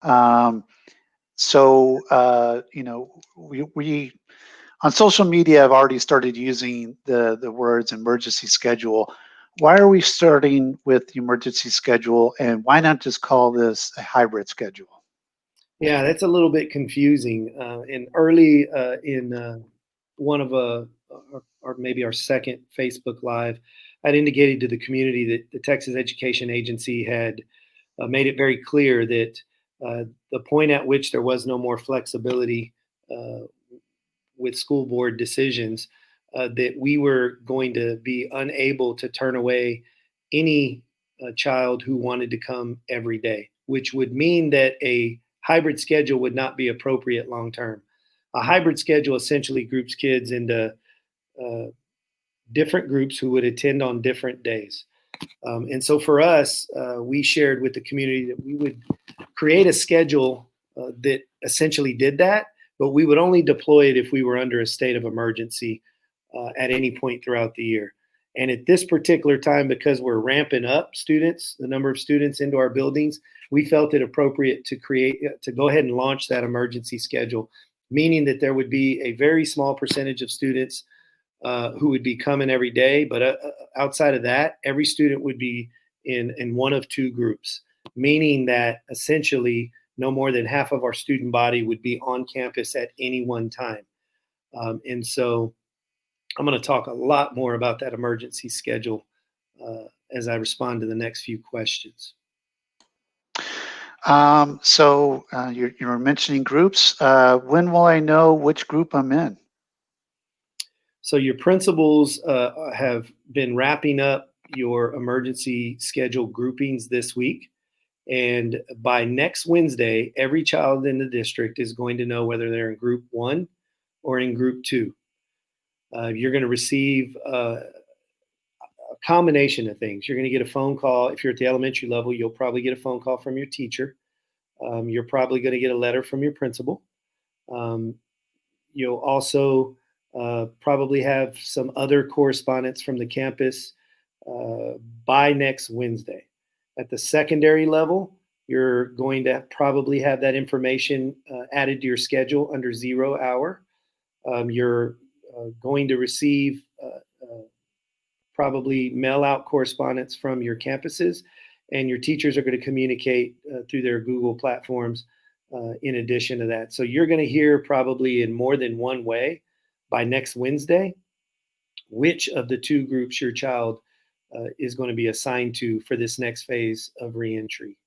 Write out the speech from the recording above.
Um, we on social media have already started using the words emergency schedule. Why are we starting with the emergency schedule, and why not just call this a hybrid schedule? Yeah, that's a little bit confusing. And early in one of or maybe our second Facebook Live, I'd indicated to the community that the Texas Education Agency had made it very clear that the point at which there was no more flexibility uh, with school board decisions, that we were going to be unable to turn away any child who wanted to come every day, which would mean that a hybrid schedule would not be appropriate long term. A hybrid schedule essentially groups kids into uh, different groups who would attend on different days. And so for us, we shared with the community that we would create a schedule that essentially did that, but we would only deploy it if we were under a state of emergency at any point throughout the year. And at this particular time, because we're ramping up students, the number of students into our buildings, we felt it appropriate to go ahead and launch that emergency schedule, meaning that there would be a very small percentage of students who would be coming every day. But outside of that, every student would be in one of two groups, meaning that essentially no more than half of our student body would be on campus at any one time. And so I'm going to talk a lot more about that emergency schedule as I respond to the next few questions. You were mentioning groups. When will I know which group I'm in? So your principals have been wrapping up your emergency schedule groupings this week. And by next Wednesday, every child in the district is going to know whether they're in group one or in group two. You're going to receive a combination of things. You're going to get a phone call. If you're at the elementary level, you'll probably get a phone call from your teacher. You're probably going to get a letter from your principal. Um, you'll also probably have some other correspondence from the campus uh, by next Wednesday. At the secondary level, you're going to probably have that information added to your schedule under 0 hour. You're going to receive probably mail out correspondence from your campuses, and your teachers are going to communicate through their Google platforms in addition to that. So you're going to hear probably in more than one way by next Wednesday which of the two groups your child is going to be assigned to for this next phase of reentry.